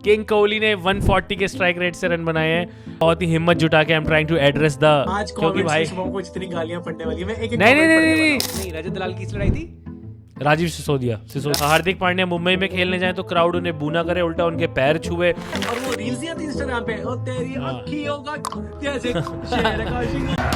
King Kohli ने 140 के strike rate से रन बनाए हैं। बहुत ही हिम्मत जुटा के I am trying to address the, आज क्योंकि भाई शुभम को जितनी गालियां पड़ने वाली है मैं एक नहीं नहीं नहीं नहीं नहीं, रजत दलाल की लड़ाई थी। राजीव सिसोदिया हार्दिक पांड्या मुंबई में खेलने जाए तो क्राउड उन्हें बूना करे, उल्टा उनके पैर छुए। और वो रील्स नहीं आती इंस्टाग्राम पे, ओ तेरी अखियों का जैसे शेर का शिकार।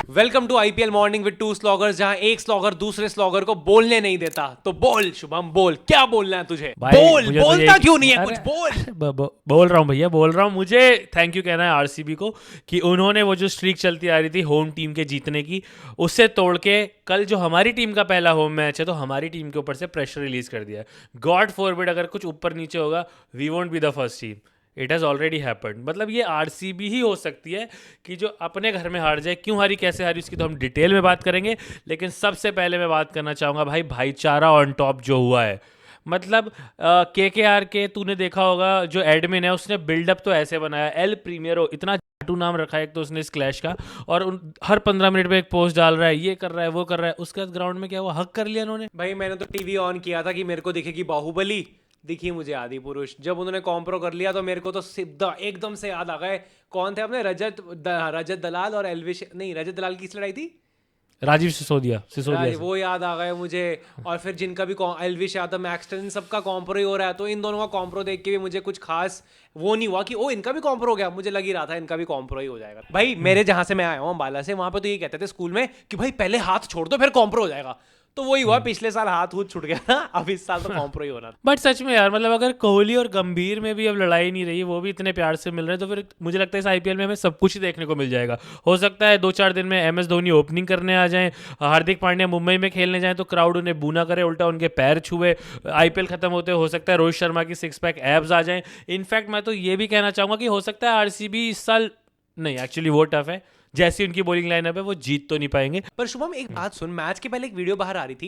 Welcome to IPL morning with two sloggers, जहां एक स्लॉगर दूसरे स्लॉगर को बोलने नहीं देता। तो बोल शुभम, बोल, क्या बोलना है तुझे? बोल, बोलता क्यों नहीं है कुछ? बोल। बोल रहा हूँ भैया, बोल रहा हूँ। मुझे थैंक यू कहना है आरसीबी को कि उन्होंने वो जो स्ट्रीक चलती आ रही थी होम टीम के जीतने की, उससे तोड़ के कल जो हमारी टीम का पहला होम मैच है तो हमारी टीम के ऊपर से प्रेशर रिलीज कर दिया है। गॉड फॉरबिड अगर कुछ ऊपर नीचे होगा, we won't be the first team. It has already happened. मतलब ये आरसीबी ही हो सकती है कि जो अपने घर में हार जाए। क्यों हारी, कैसे हारी, उसकी तो हम डिटेल में बात करेंगे। लेकिन सबसे पहले मैं बात करना चाहूँगा भाई भाईचारा ऑन टॉप जो हुआ है। मतलब केकेआर के तूने देखा होगा जो एडमिन है उसने बिल्डअप तो ऐसे बनाया, एल प्रीमियरो, इतना चाटू नाम रखा है एक तो उसने इस क्लैश का, और हर 15 मिनट में एक पोस्ट डाल रहा है, ये कर रहा है, वो कर रहा है। उसके बाद ग्राउंड में क्या हुआ, हक कर लिया उन्होंने। भाई मैंने तो टीवी ऑन किया था कि मेरे को दिखेगी बाहुबली, दिखी मुझे आदि पुरुष। जब उन्होंने कॉम्प्रो कर लिया तो मेरे को तो सीधा एकदम से याद आ गए, कौन थे अपने रजत दलाल और एलविश, नहीं रजत दलाल की लड़ाई थी, राजीव सिसोदिया वो याद आ गए मुझे। और फिर जिनका भी एलविश यादव, मैक्सटन, सबका कॉम्प्रो ही हो रहा है। तो इन दोनों का कॉम्प्रो देख के भी मुझे कुछ खास वो नहीं हुआ कि ओ इनका भी कॉम्प्रो हो गया। मुझे लग ही रहा था इनका भी कॉम्प्रो ही हो जाएगा। भाई मेरे जहां से मैं आया हूँ अम्बाला से, वहां पे तो ये कहते थे स्कूल में कि भाई पहले हाथ छोड़ दो फिर कॉम्प्रो हो जाएगा। तो वही हुआ, पिछले साल हाथ छूट गया था, अब इस साल तो कॉम्प्रो ही होना। बट सच में यार, मतलब अगर कोहली और गंभीर में भी अब लड़ाई नहीं रही, वो भी इतने प्यार से मिल रहे हैं, तो फिर मुझे लगता है इस आईपीएल में हमें सब कुछ ही देखने को मिल जाएगा। हो सकता है 2-4 दिन में एमएस धोनी ओपनिंग करने आ जाएं, हार्दिक पांड्या मुंबई में खेलने जाएं तो क्राउड उन्हें बूना करे, उल्टा उनके पैर छुए। आईपीएल खत्म होते हो सकता है रोहित शर्मा की 6 पैक एब्स आ जाएं। इनफैक्ट मैं तो ये भी कहना चाहूँगा कि हो सकता है आरसीबी इस साल, नहीं एक्चुअली वो टफ है, जैसी उनकी बॉलिंग लाइनअप है वो जीत तो नहीं पाएंगे। पर शुभम एक बात सुन, मैच के पहले एक वीडियो बाहर आ रही थी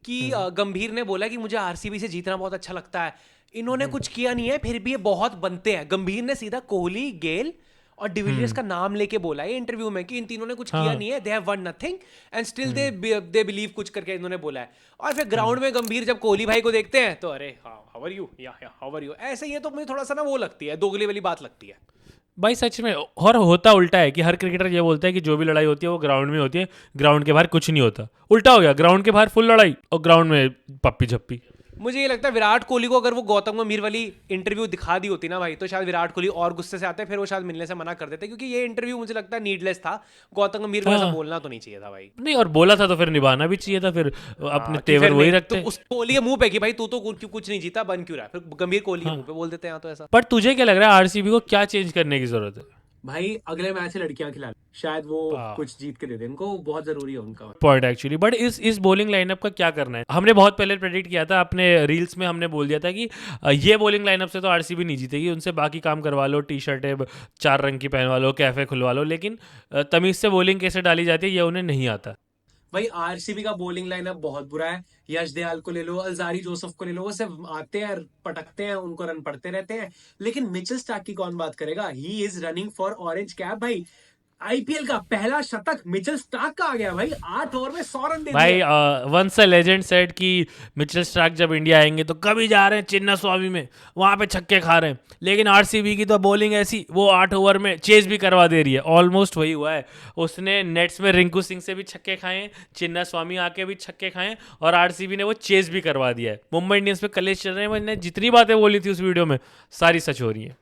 कि गंभीर ने बोला कि मुझे आरसीबी से जीतना बहुत अच्छा लगता है। इन्होंने कुछ किया नहीं है फिर भी ये बहुत बनते हैं। गंभीर ने सीधा कोहली, गेल और डिविलियर्स का नाम लेके बोला है इंटरव्यू में कि इन तीनों ने कुछ किया नहीं है, they have one nothing and still they believe, कुछ करके इन्होंने बोला है। और फिर ग्राउंड में गंभीर जब कोहली भाई को देखते हैं तो अरे हाउ आर यू, या हाउ आर यू, ऐसे ये तो मुझे थोड़ा सा ना वो लगती है, दोगली वाली बात लगती है भाई सच में। और होता उल्टा है कि हर क्रिकेटर ये बोलता है कि जो भी लड़ाई होती है वो ग्राउंड में होती है, ग्राउंड के बाहर कुछ नहीं होता। उल्टा हो गया, ग्राउंड के बाहर फुल लड़ाई और ग्राउंड में पप्पी झप्पी। मुझे ये लगता है विराट कोहली को अगर वो गौतम गंभीर वाली इंटरव्यू दिखा दी होती ना भाई, तो शायद विराट कोहली और गुस्से से आते, फिर वो शायद मिलने से मना कर देते, क्योंकि ये इंटरव्यू मुझे लगता है नीडलेस था। गौतम गंभीर को ऐसा बोलना तो नहीं चाहिए था भाई। नहीं, और बोला था तो फिर निभाना भी चाहिए था, फिर अपने तेवर वही रखते। तो उस कोहली के मुंह पे कि भाई तू तो कुछ नहीं जीता, बन क्यों रहा है, फिर गंभीर कोहली के मुंह पे बोल देते हैं तो ऐसा। पर तुझे क्या लग रहा है आरसीबी को क्या चेंज करने की जरूरत है? भाई अगले मैच से लड़कियां खिला, शायद वो कुछ जीत के दे दे, उनको बहुत जरूरी है उनका पॉइंट एक्चुअली। बट इस बॉलिंग लाइनअप का क्या करना है? हमने बहुत पहले प्रेडिक्ट किया था अपने रील्स में, हमने बोल दिया था कि ये बॉलिंग लाइनअप से तो आरसीबी नहीं जीतेगी, उनसे बाकी काम करवा लो, टी शर्टें 4 रंग की पहनवा लो, कैफे खुलवा लो, लेकिन तमीज से बॉलिंग कैसे डाली जाती है ये उन्हें नहीं आता। भाई आरसीबी का बॉलिंग लाइनअप बहुत बुरा है। यश दयाल को ले लो, अलजारी जोसेफ को ले लो, वो सिर्फ आते हैं, पटकते हैं, उनको रन पड़ते रहते हैं। लेकिन मिचेल स्टार्क की कौन बात करेगा? He is running for orange cap. भाई आईपीएल का पहला शतक मिचेल स्टार्क का आ गया भाई, 8 ओवर में 100 रन दे भाई वंस अ लेजेंड सेड कि मिचेल स्टार्क जब इंडिया आएंगे तो कभी जा रहे हैं चिन्ना स्वामी में, वहां पे छक्के खा रहे हैं। लेकिन आरसीबी की तो बॉलिंग ऐसी, वो 8 ओवर में चेज भी करवा दे रही है। ऑलमोस्ट वही हुआ है, उसने नेट्स में रिंकू सिंह से भी छक्के खाए हैं, चिन्ना स्वामी आके भी छक्के खाए हैं, और आरसीबी ने वो चेज भी करवा दिया है। मुंबई इंडियंस पे कलेश चल रहे हैं, मैंने जितनी बातें बोली थी उस वीडियो में सारी सच हो रही है।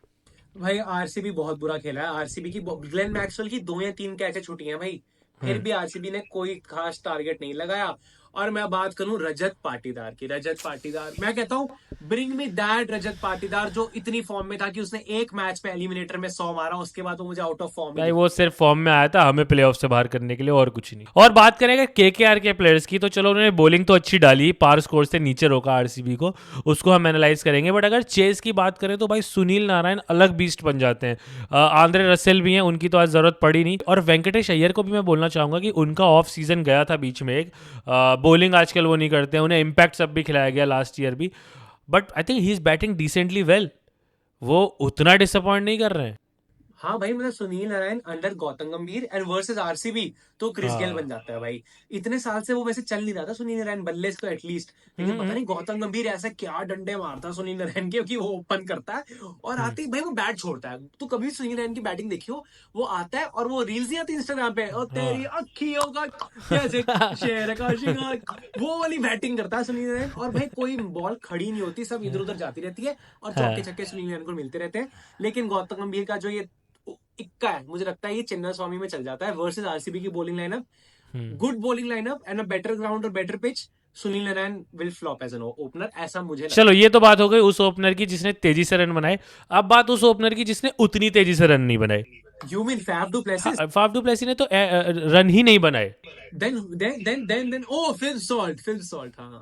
भाई आरसीबी बहुत बुरा खेला है। आरसीबी की ग्लेन मैक्सवेल की 2 या 3 कैचें छूटी हैं भाई, फिर भी आरसीबी ने कोई खास टारगेट नहीं लगाया। और मैं बात करूं रजत पाटीदार की, रजत पाटीदार, मैं कहता हूं bring me that Rajat Patidar, जो इतनी फॉर्म में था कि उसने एक मैच पे एलिमिनेटर में 100 मारा, उसके बाद वो मुझे आउट ऑफ फॉर्म। भाई वो सिर्फ फॉर्म में आया था हमें प्लेऑफ से बाहर करने के लिए, और कुछ नहीं। और बात करेंगे केकेआर के प्लेयर्स की, तो चलो उन्होंने बॉलिंग तो अच्छी डाली, पार स्कोर से नीचे रोका आरसीबी को, उसको हम एनालाइज करेंगे। बट अगर चेस की बात करें तो भाई सुनील नारायण अलग बीस्ट बन जाते हैं, आंद्रे रसेल भी हैं, उनकी तो आज जरूरत पड़ी नहीं। और वेंकटेश अय्यर को भी मैं बोलना चाहूंगा कि उनका ऑफ सीजन गया था बीच में एक, बॉलिंग आजकल वो नहीं करते हैं, उन्हें इम्पैक्ट सब भी खिलाया गया लास्ट ईयर भी। But I think he is batting decently well, वो उतना डिसअपॉइंट नहीं कर रहे हैं। हाँ भाई, मतलब सुनील नारायण अंडर गौतम गंभीर एंड वर्सेस आरसीबी तो क्रिस गेल बन जाता है भाई। इतने साल से वो वैसे चल नहीं रहा था सुनील नारायण बल्ले से तो एटलीस्ट, लेकिन पता नहीं गौतम गंभीर ऐसा क्या डंडे मारता है सुनील नारायण के, क्योंकि वो ओपन करता है और आते ही भाई वो बैट छोड़ता है। तो कभी सुनील नारायण की बैटिंग देखियो, वो आता है और वो रील्स नहीं आती इंस्टाग्राम पे, और तेरी अखियों का कैसे शेर का शिकार, वो वाली बैटिंग करता है सुनील नारायण। और भाई कोई बॉल खड़ी नहीं होती, सब इधर उधर जाती रहती है और चौके छक्के सुनील नारायण को मिलते रहते हैं। लेकिन गौतम गंभीर का जो ये इक्का है, मुझे लगता है ये चिन्ना स्वामी में चल जाता है वर्सेस आरसीबी की bowling lineup. Good bowling lineup and a better ground और better pitch, Sunil Narine will flop as an opener, ऐसा मुझे लगता चलो ये तो बात हो गई उस ओपनर की जिसने तेजी से रन बनाए। अब बात उस ओपनर की जिसने उतनी तेजी से रन नहीं बनाए। है। You mean Faf du Plessis? Faf du Plessis ने तो रन ही नहीं बनाए। देन ओ फिल सॉल्ट हाँ।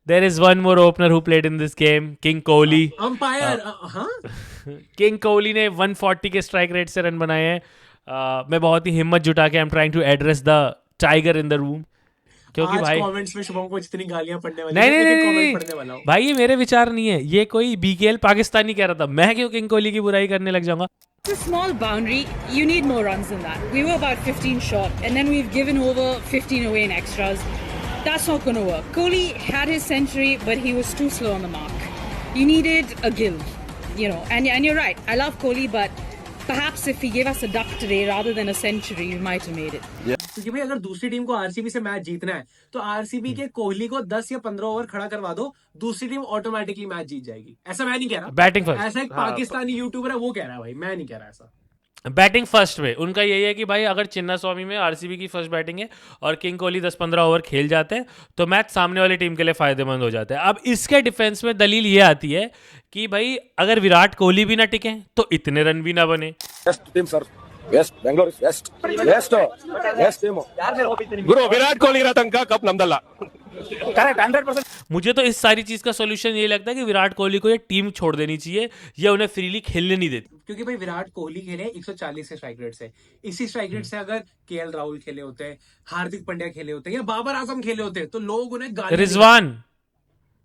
There is one more opener who played in this game, King Kohli. Umpire हाँ। किंग कोहली ने 140 के स्ट्राइक रेट से रन बनाए हैं। मैं बहुत ही हिम्मत जुटा के I am trying to address the tiger in the room, क्योंकि आज भाई कमेंट्स में शुभम को जितनी गालियां पड़ने वाली नहीं हैं, नहीं लेकिन नहीं, comment नहीं पढ़ने वाला हूँ। भाई ये मेरे विचार नहीं है, ये कोई बीकेएल पाकिस्तानी कह रहा था। मैं क्यों किंग कोहली की बुराई करने लग जाऊंगा? It's a small boundary. You need more runs than that. We were about 15 short, and then we've given over 15 away in extras. That's not going to work. Kohli had his century, but he was too slow on the mark. You needed a Gill, And you're right. I love Kohli, but perhaps if he gave us a duck today rather than a century, we might have made it. क्योंकि भाई अगर दूसरी team को RCB से match जीतना है तो RCB के कोहली को 10 या 15 ओवर खड़ा करवा दो, दूसरी टीम ऑटोमेटिकली मैच जीत जाएगी। ऐसा मैं नहीं कह रहा, बैटिंग फर्स्ट, ऐसा एक पाकिस्तानी यूट्यूबर है वो कह रहा है भाई, मैं नहीं कह रहा ऐसा। बैटिंग फर्स्ट में उनका यही है कि भाई अगर चिन्ना स्वामी में आरसीबी की फर्स्ट बैटिंग है और किंग कोहली 10-15 ओवर खेल जाते हैं तो मैच सामने वाली टीम के लिए फायदेमंद हो जाता है। अब इसके डिफेंस में दलील ये आती है कि भाई अगर विराट कोहली भी ना टिके तो इतने रन भी ना बने। Best team, sir. Best. Bangalore is best. Best. Best team. Guru, Virat Kohli ratanka cup namdalla. Correct, 100%. मुझे तो इस सारी चीज का सोल्यूशन ये लगता है कि विराट कोहली को ये टीम छोड़ देनी चाहिए या उन्हें फ्रीली खेलने नहीं देती। क्योंकि भाई विराट कोहली खेले 140 के स्ट्राइक रेट से, इसी स्ट्राइक रेट से अगर केएल राहुल खेले होते, हार्दिक पांड्या खेले होते या बाबर आजम खेले होते तो लोग उन्हें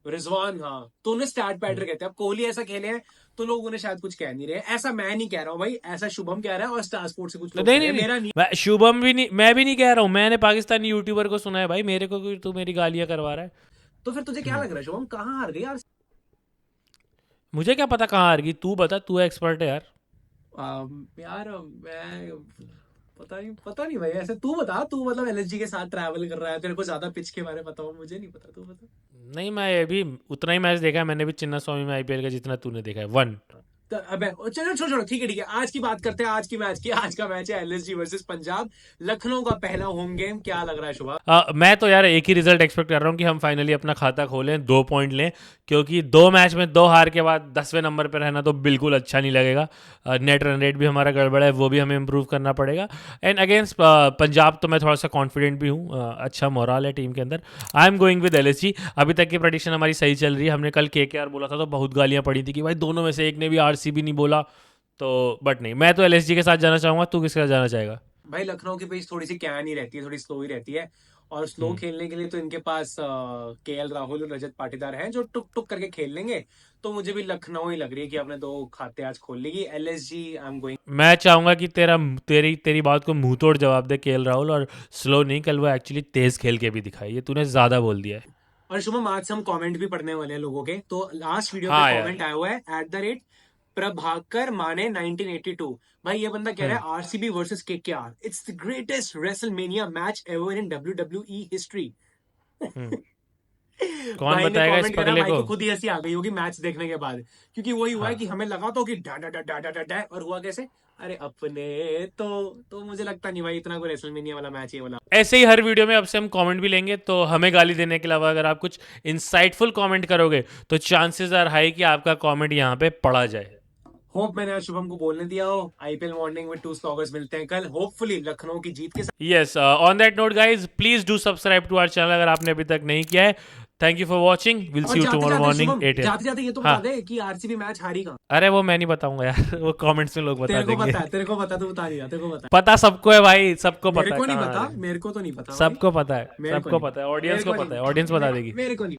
रिजवान हाँ तो उन्हें स्टार्ट बैटर कहते हैं। अब कोहली ऐसा खेले हैं तो लोग उन्हें शायद कुछ कह नहीं रहे। ऐसा मैं नहीं कह रहा हूँ भाई, ऐसा शुभम कह रहा है और स्टार स्पोर्ट्स से कुछ लोग नहीं कह रहे नहीं, हैं, मेरा नहीं। नहीं शुभम भी नहीं, मैं भी नहीं कह रहा हूँ, मैंने पाकिस्तानी यूट्यूबर को सुना है भाई, मेरे को तू मेरी गालियां करवा रहा है। तो फिर तुझे क्या लग रहा है शुभम, कहाँ हार गई यार? मुझे क्या पता कहाँ हार गई, तू बता, तू एक्सपर्ट है यार। यार मैं पता नहीं भाई, ऐसे तू बता, तू मतलब एलएसजी के साथ ट्रैवल कर रहा है, तेरे को ज्यादा पिच के बारे में पता हो, मुझे नहीं पता, तू बता। नहीं मैं अभी उतना ही मैच देखा है मैंने भी चिन्ना स्वामी में आईपीएल का जितना तूने देखा है, 1। तो अबे चलो छोड़ो, ठीक है आज की बात करते हैं, आज की मैच की। आज का मैच है एलएसजी वर्सेस पंजाब, लखनऊ का पहला होम गेम। क्या लग रहा है शुभा? मैं तो यार एक ही रिजल्ट एक्सपेक्ट कर रहा हूँ कि हम फाइनली अपना खाता खोलें, 2 पॉइंट लें, क्योंकि 2 मैच में 2 हार के बाद 10वें नंबर पर रहना तो बिल्कुल अच्छा नहीं लगेगा। नेट रन रेट भी हमारा गड़बड़ है, वो भी हमें इम्प्रूव करना पड़ेगा। एंड अगेंस्ट पंजाब तो मैं थोड़ा सा कॉन्फिडेंट भी हूँ, अच्छा मोरल है टीम के अंदर। I am going with LSG. अभी तक की प्रेडिक्शन हमारी सही चल रही है। हमने कल केकेआर बोला था तो बहुत गालियाँ पड़ी थी कि भाई दोनों में से एक ने भी आरसीबी नहीं बोला, तो बट नहीं, मैं तो एलएसजी के साथ जाना चाहूंगा। तू किसके साथ जाना चाहेगा? भाई लखनऊ की पिच थोड़ी सी कैन ही रहती है, थोड़ी स्लो ही रहती है, और स्लो खेलने के लिए तो इनके पास केएल राहुल और रजत पाटीदार हैं जो टुक टुक करके खेल लेंगे। तो मुझे भी लखनऊ ही लग रही है कि अपने 2 खाते आज खोल लेगी। LSG I am going. मैं चाहूंगा कि तेरी बात को मुंह तोड़ जवाब दे केएल राहुल, और स्लो नहीं, कल वो एक्चुअली तेज खेल के भी दिखाई, ये तूने ज्यादा बोल दिया है। और शुभम आज से हम कमेंट भी पढ़ने वाले हैं लोगों के, तो लास्ट वीडियो हाँ पे यार। कमेंट आया हुआ है @प्रभाकर माने 1982। भाई ये बंदा कह रहा है RCB versus KKR, it's the greatest WrestleMania match ever in WWE history. कौन बताएगा इस पगले को? खुद ही हंसी आ गई होगी मैच देखने के बाद, क्योंकि वही हुआ है कि हमें लगा तो कि डा डा डा डा डा डा, और हुआ कैसे? अरे अपने तो मुझे लगता नहीं भाई इतना कोई रेसलमेनिया वाला मैच ये वाला। ऐसे ही हर वीडियो में अब से हम कमेंट भी लेंगे, तो हमें गाली देने के अलावा अगर आप कुछ इंसाइटफुल कमेंट करोगे तो चांसेस आर हाई कि आपका कमेंट यहाँ पे पढ़ा जाए। होप मैंने आज शुभम को बोलने दिया हो। आईपीएल मॉर्निंग विद 2 स्लॉगर्स मिलते हैं कल, होपफुली लखनऊ की जीत के साथ। Yes, on that note guys, please do subscribe to our channel अगर आपने अभी तक नहीं किया है। Thank you for watching, will see you tomorrow morning 8 AM। जाते ये तो बता दे कि आरसीबी मैच हारी कहाँ? अरे वो मैं नहीं बताऊंगा यार, वो कमेंट्स में लोग बता देंगे। तेरे को पता, तू बता नहीं रहा, तेरे को पता। पता सबको है भाई, सबको पता है। मेरे को नहीं पता, मेरे को तो नहीं पता, सबको पता है, मेरे को सबको नहीं। पता है, ऑडियंस को मेरे को पता है, नहीं। ऑडियंस बता देगी। मेरे को नहीं।